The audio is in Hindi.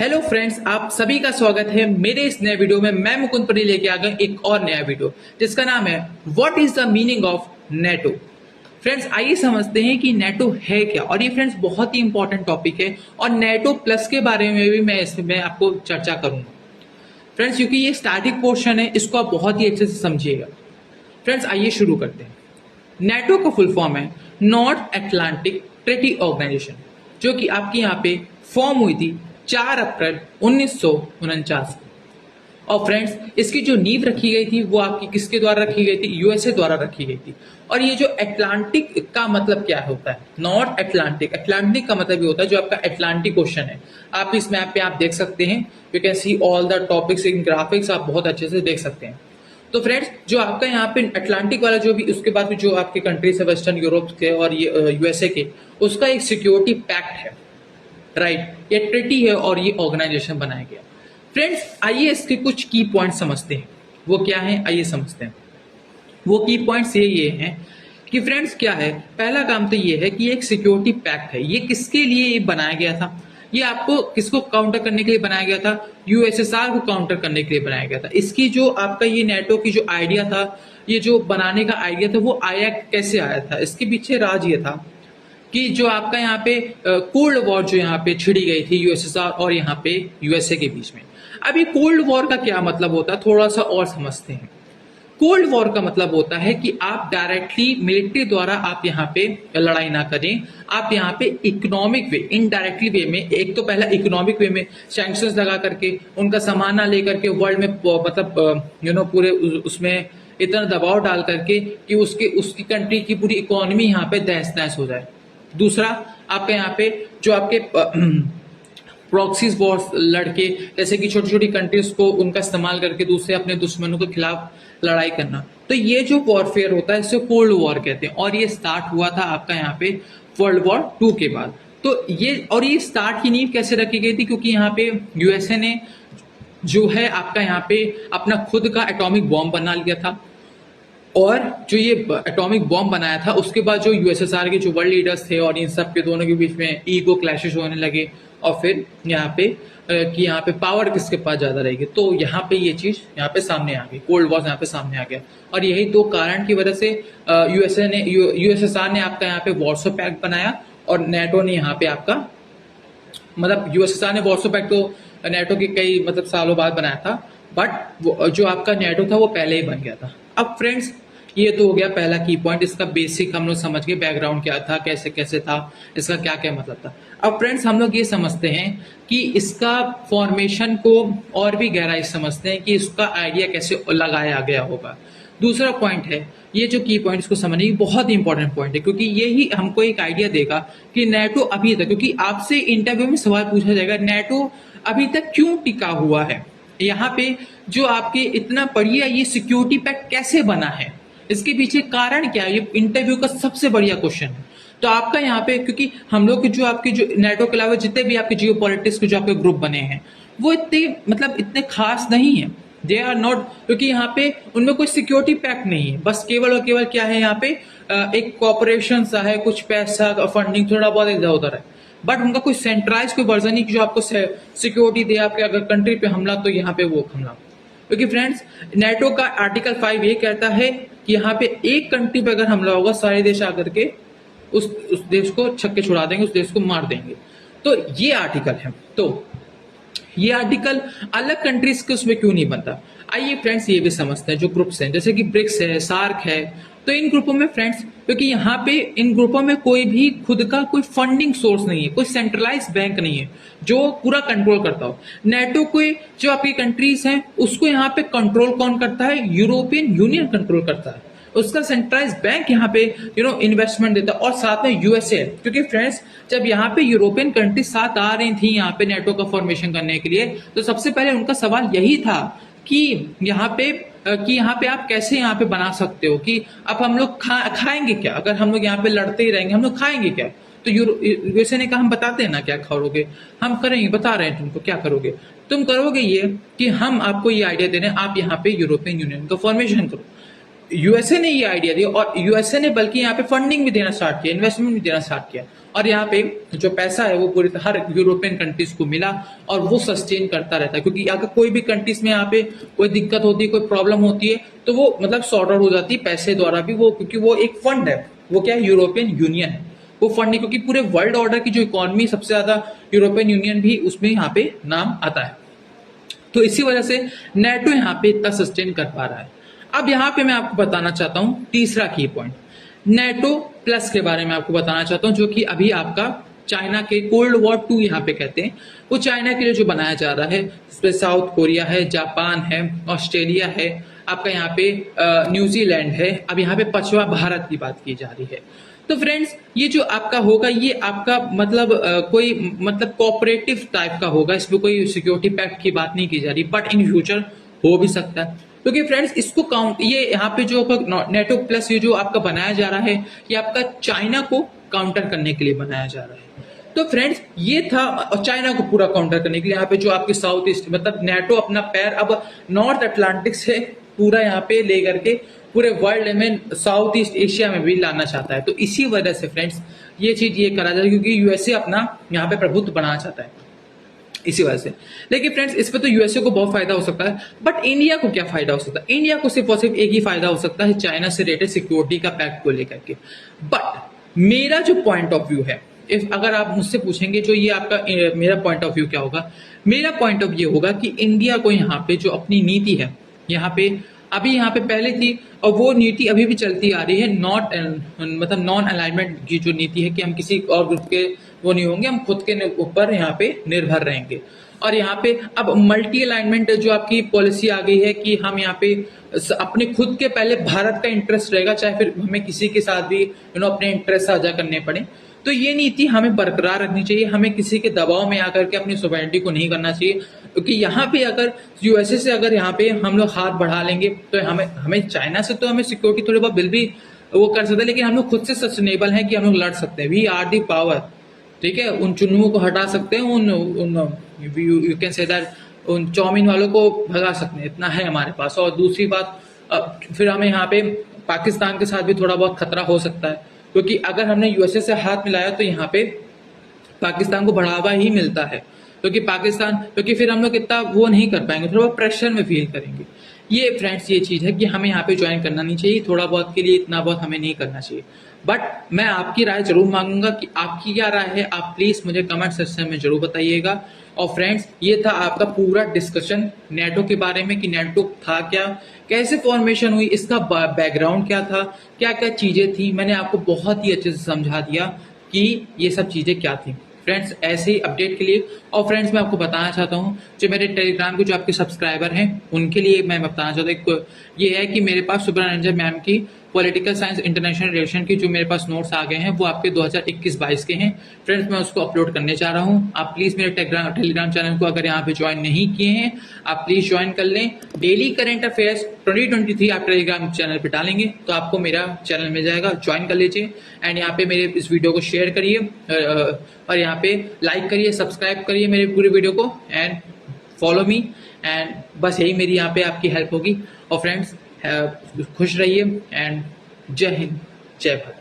हेलो फ्रेंड्स, आप सभी का स्वागत है मेरे इस नए वीडियो में। मैं मुकुंद परी लेके आ गया एक और नया वीडियो जिसका नाम है what is the meaning of NATO. Friends, आइए समझते हैं कि नेटो है क्या। और ये फ्रेंड्स बहुत ही इंपॉर्टेंट टॉपिक है और नेटो प्लस के बारे में भी मैं इसमें आपको चर्चा करूंगा फ्रेंड्स, क्योंकि ये स्टार्टिंग पोर्शन है, इसको आप बहुत ही अच्छे से समझिएगा। फ्रेंड्स, आइए शुरू करते हैं। नेटो का फुल फॉर्म है नॉर्थ अटलांटिक ट्रीटी ऑर्गेनाइजेशन, जो कि आपके यहाँ पे फॉर्म हुई थी 4 अप्रैल 1949 को। और फ्रेंड्स, इसकी जो नींव रखी गई थी वो आपकी किसके द्वारा रखी गई थी? यूएसए द्वारा रखी गई थी। और ये जो अटलांटिक का मतलब क्या होता है? नॉर्थ अटलांटिक, अटलांटिक का मतलब ये होता है जो आपका अटलांटिक ओशन है। आप इस मैप पे आप देख सकते हैं, you can see all the topics in graphics, आप बहुत अच्छे से देख सकते हैं। तो फ्रेंड्स, जो आपका यहाँ पे अटलांटिक वाला जो भी, उसके बाद जो आपके कंट्रीज है वेस्टर्न यूरोप के और ये यूएसए के, उसका एक सिक्योरिटी पैक्ट है, राइट? ये ट्रीटी है और ये ऑर्गेनाइजेशन बनाया गया। फ्रेंड्स, आइए इसके कुछ की पॉइंट समझते हैं। वो क्या है, आइए समझते हैं। वो की पॉइंट्स ये हैं कि फ्रेंड्स क्या है, पहला काम तो ये है कि एक सिक्योरिटी पैक्ट है। ये किसके लिए बनाया गया था? ये आपको किसको काउंटर करने के लिए बनाया गया था? यूएसएसआर को काउंटर करने के लिए बनाया गया था। इसकी जो आपका ये नेटो की जो आइडिया था, ये जो बनाने का आइडिया था, वो आया कैसे आया था? इसके पीछे राज ये था कि जो आपका यहाँ पे कोल्ड वॉर जो यहाँ पे छिड़ी गई थी यूएसएसआर और यहाँ पे यूएसए के बीच में। अब ये कोल्ड वॉर का क्या मतलब होता है, थोड़ा सा और समझते हैं। कोल्ड वॉर का मतलब होता है कि आप डायरेक्टली मिलिट्री द्वारा आप यहाँ पे लड़ाई ना करें, आप यहाँ पे इकोनॉमिक वे, इनडायरेक्टली वे में, एक तो पहला इकोनॉमिक वे में सैंक्शंस लगा करके, उनका सामान ना लेकर के वर्ल्ड में मतलब पूरे उसमें इतना दबाव डाल करके कि उसकी कंट्री की पूरी इकोनॉमी यहाँ पे तहस नहस हो जाए। दूसरा, आपके यहाँ पे जो आपके प्रॉक्सीज वॉर्स लड़के, जैसे कि छोटी छोटी कंट्रीज को उनका इस्तेमाल करके दूसरे अपने दुश्मनों के खिलाफ लड़ाई करना, तो ये जो वॉरफेयर होता है इसे कोल्ड वॉर कहते हैं। और ये स्टार्ट हुआ था आपका यहाँ पे वर्ल्ड वॉर 2 के बाद। तो ये स्टार्ट की नींव कैसे रखी गई थी? क्योंकि यहाँ पे यूएसए ने जो है आपका यहाँ पे अपना खुद का एटॉमिक बॉम्ब बना लिया था। और जो ये एटॉमिक बॉम्ब बनाया था, उसके बाद जो यूएसएसआर के जो वर्ल्ड लीडर्स थे और इन सब के दोनों के बीच में ईगो क्लैशेस होने लगे। और फिर यहाँ पे कि यहाँ पे पावर किसके पास ज्यादा रहेगी, तो यहाँ पे ये चीज यहाँ पे सामने आ गई, कोल्ड वॉर यहाँ पे सामने आ गया। और यही 2 कारण की वजह से यूएसएसआर ने आपका यहाँ पे वॉर्सो पैक्ट बनाया और नेटो ने यहाँ पे आपका, मतलब यूएसएसआर ने वॉर्सो पैक्ट तो नेटो के कई मतलब सालों बाद बनाया था, बट जो आपका नेटो था वो पहले ही बन गया था। अब फ्रेंड्स, ये तो हो गया पहला की पॉइंट, इसका बेसिक हम लोग समझ गए, बैकग्राउंड क्या था, कैसे कैसे था, इसका क्या क्या मतलब था। अब फ्रेंड्स, हम लोग ये समझते हैं कि इसका फॉर्मेशन को और भी गहराई समझते हैं कि इसका आइडिया कैसे लगाया गया होगा। दूसरा पॉइंट है, ये जो की पॉइंट इसको समझने की बहुत ही इंपॉर्टेंट पॉइंट है, क्योंकि यही हमको एक आइडिया देगा कि नेटो अभी तक, क्योंकि आपसे इंटरव्यू में सवाल पूछा जाएगा नेटो अभी तक क्यों टिका हुआ है, यहाँ पे जो आपके इतना बढ़िया ये सिक्योरिटी पैक्ट कैसे बना है, इसके पीछे कारण क्या है, ये इंटरव्यू का सबसे बढ़िया क्वेश्चन है। तो आपका यहाँ पे, क्योंकि हम लोग जो आपके जो नेटो के अलावा जितने भी आपके जियो पॉलिटिक्स के जो आपके ग्रुप बने हैं, वो इतने खास नहीं है, दे आर नॉट, क्योंकि यहाँ पे उनमें कोई सिक्योरिटी पैक्ट नहीं है। बस केवल और केवल क्या है, यहाँ पे एक कॉर्पोरेशन सा है, कुछ पैसा फंडिंग थोड़ा बहुत इधर उधर है, बट उनका कोई सेंट्रलाइज कोई वर्जन नहीं जो आपको सिक्योरिटी दे, आपके अगर कंट्री पे हमला तो यहाँ पे वो हमला। क्योंकि फ्रेंड्स, नेटो का आर्टिकल 5 ये कहता है कि यहाँ पे एक कंट्री पे अगर हमला होगा, सारे देश आकर के उस देश को छक्के छुड़ा देंगे, उस देश को मार देंगे। तो ये आर्टिकल है। तो ये आर्टिकल अलग कंट्रीज के उसमें क्यों नहीं बनता? आइए फ्रेंड्स, ये भी समझते हैं। जो ग्रुप्स हैं जैसे कि ब्रिक्स है, सार्क है, तो इन ग्रुपों में फ्रेंड्स, क्योंकि यहाँ पे इन ग्रुपों में कोई भी खुद का कोई फंडिंग सोर्स नहीं है, कोई सेंट्रलाइज बैंक नहीं है जो पूरा कंट्रोल करता हो। नेटो के जो आपकी कंट्रीज हैं उसको यहाँ पे कंट्रोल कौन करता है? यूरोपियन यूनियन कंट्रोल करता है। उसका सेंट्रलाइज बैंक यहाँ पे इन्वेस्टमेंट देता है, और साथ में यूएसए। क्योंकि फ्रेंड्स, जब यहाँ पे यूरोपियन कंट्री साथ आ रही थी यहाँ पे नेटो का फॉर्मेशन करने के लिए, तो सबसे पहले उनका सवाल यही था कि यहाँ पे आप कैसे यहाँ पे बना सकते हो, कि अब हम लोग खाएंगे क्या, अगर हम लोग यहाँ पे लड़ते ही रहेंगे हम लोग खाएंगे क्या? तो यूएसए ने कहा हम बताते हैं ना क्या खाओगे, हम करेंगे, बता रहे हैं तुमको क्या करोगे। तुम करोगे ये कि हम आपको ये आइडिया दे रहे हैं, आप यहाँ पे यूरोपियन यूनियन का फॉर्मेशन करो। यूएसए ने ये आइडिया दिया और यूएसए ने बल्कि यहाँ पे फंडिंग भी देना स्टार्ट किया, इन्वेस्टमेंट भी देना स्टार्ट किया और यहाँ पे जो पैसा है वो पूरी हर यूरोपियन कंट्रीज को मिला और वो सस्टेन करता रहता है, क्योंकि अगर कोई भी कंट्रीज में यहाँ पे कोई दिक्कत होती है, कोई प्रॉब्लम होती है तो वो मतलब सॉर्ट आउट हो जाती है पैसे द्वारा भी, वो क्योंकि वो एक फंड है, वो क्या है, यूरोपियन यूनियन है, वो फंड है, क्योंकि पूरे वर्ल्ड ऑर्डर की जो इकोनॉमी सबसे ज्यादा यूरोपियन यूनियन भी उसमें यहाँ पे नाम आता है। तो इसी वजह से नेटो यहाँ पे इतना सस्टेन कर पा रहा है। अब यहाँ पे मैं आपको बताना चाहता हूँ तीसरा की पॉइंट, नेटो प्लस के बारे में आपको बताना चाहता हूँ, जो कि अभी आपका चाइना के कोल्ड वॉर 2 यहाँ पे कहते हैं, वो चाइना के लिए जो बनाया जा रहा है, इसमें साउथ कोरिया है, जापान है, ऑस्ट्रेलिया है, आपका यहाँ पे न्यूजीलैंड है, अब यहाँ पे पछवा भारत की बात की जा रही है। तो फ्रेंड्स ये जो आपका होगा ये आपका मतलब कोई मतलब कोऑपरेटिव टाइप का होगा, इसमें कोई सिक्योरिटी पैक्ट की बात नहीं की जा रही, बट इन फ्यूचर हो भी सकता है, क्योंकि फ्रेंड्स इसको काउंट ये यहाँ पे जो नेटो प्लस ये जो आपका बनाया जा रहा है ये आपका चाइना को काउंटर करने के लिए बनाया जा रहा है। तो फ्रेंड्स ये था चाइना को पूरा काउंटर करने के लिए, यहाँ पे जो आपके साउथ ईस्ट मतलब नेटो अपना पैर अब नॉर्थ अटलांटिक से पूरा यहाँ पे लेकर के पूरे वर्ल्ड में साउथ ईस्ट एशिया में भी लाना चाहता है। तो इसी वजह से फ्रेंड्स ये चीज ये करा जाता है, क्योंकि यूएसए अपना यहाँ पे प्रभुत्व बनाना चाहता है इसी वजह से। लेकिन फ्रेंड्स इस पे तो यूएसए को बहुत फायदा हो सकता है, बट इंडिया को क्या फायदा हो सकता है? इंडिया को सिर्फ और सिर्फ एक ही फायदा हो सकता है, चाइना से रिलेटेड सिक्योरिटी का पैक्ट को लेकर के। बट मेरा जो पॉइंट ऑफ व्यू है, अगर आप मुझसे पूछेंगे जो ये आपका मेरा पॉइंट ऑफ व्यू क्या होगा, मेरा पॉइंट ऑफ व्यू होगा कि इंडिया को यहाँ पे जो अपनी नीति है, यहाँ पे अभी यहाँ पे पहले थी और वो नीति अभी भी चलती आ रही है, मतलब नॉन अलाइनमेंट की जो नीति है कि हम किसी और ग्रुप के वो नहीं होंगे, हम खुद के ऊपर यहाँ पे निर्भर रहेंगे। और यहाँ पे अब मल्टी अलाइनमेंट जो आपकी पॉलिसी आ गई है कि हम यहाँ पे अपने खुद के पहले भारत का इंटरेस्ट रहेगा, चाहे फिर हमें किसी के साथ भी अपने इंटरेस्ट साझा करने पड़े। तो ये नीति हमें बरकरार रखनी चाहिए, हमें किसी के दबाव में आकर के अपनी सोवेरेनिटी को नहीं करना चाहिए, क्योंकि यहाँ पे अगर यूएसए से अगर यहाँ पे हम लोग हाथ बढ़ा लेंगे तो हमें चाइना से तो हमें सिक्योरिटी थोड़ी बहुत बिल भी वो कर सकते हैं, लेकिन हम लोग खुद से सस्टेनेबल है कि हम लोग लड़ सकते हैं, वी आर दी पावर, ठीक है। उन चुन्नुओं को हटा सकते हैं, उन यू कैन से दैट उन चाउमीन वालों को भगा सकते हैं, इतना है हमारे पास। और दूसरी बात फिर हमें यहाँ पे पाकिस्तान के साथ भी थोड़ा बहुत खतरा हो सकता है, क्योंकि अगर हमने यूएसए से हाथ मिलाया तो यहाँ पे पाकिस्तान को बढ़ावा ही मिलता है, क्योंकि फिर हम लोग इतना वो नहीं कर पाएंगे, थोड़ा प्रेशर में फील करेंगे। ये फ्रेंड्स ये चीज है कि हमें यहाँ पे ज्वाइन करना नहीं चाहिए, थोड़ा बहुत के लिए, इतना बहुत हमें नहीं करना चाहिए। बट मैं आपकी राय जरूर मांगूंगा कि आपकी क्या राय है, आप प्लीज मुझे कमेंट सेक्शन में जरूर बताइएगा। और फ्रेंड्स ये था आपका पूरा डिस्कशन नेटो के बारे में कि नेटो था क्या, कैसे फॉर्मेशन हुई, इसका बैकग्राउंड क्या था, क्या क्या चीजें थी, मैंने आपको बहुत ही अच्छे से समझा दिया कि ये सब चीजें क्या थी। फ्रेंड्स ऐसे ही अपडेट के लिए, और फ्रेंड्स मैं आपको बताना चाहता हूँ जो मेरे टेलीग्राम के जो आपके सब्सक्राइबर हैं उनके लिए मैं बताना चाहता हूँ, ये है कि मेरे पास सुब्रह मैम की पॉलिटिकल साइंस इंटरनेशनल रिलेशन की जो मेरे पास नोट्स आ गए हैं वो आपके 2021-22 के हैं। फ्रेंड्स मैं उसको अपलोड करने जा रहा हूँ, आप प्लीज मेरे टेलीग्राम चैनल को अगर यहाँ पे ज्वाइन नहीं किए हैं आप प्लीज ज्वाइन कर लें। डेली करंट अफेयर्स 2023 आप टेलीग्राम चैनल पे डालेंगे तो आपको मेरा चैनल मिल जाएगा, ज्वाइन कर लीजिए। एंड यहाँ पे मेरे इस वीडियो को शेयर करिए और यहाँ पे लाइक करिए, सब्सक्राइब करिए मेरे पूरे वीडियो को एंड फॉलो मी, एंड बस यही मेरी यहाँ पे आपकी हेल्प होगी। और फ्रेंड्स खुश रहिए एंड जय हिंद, जय भारत।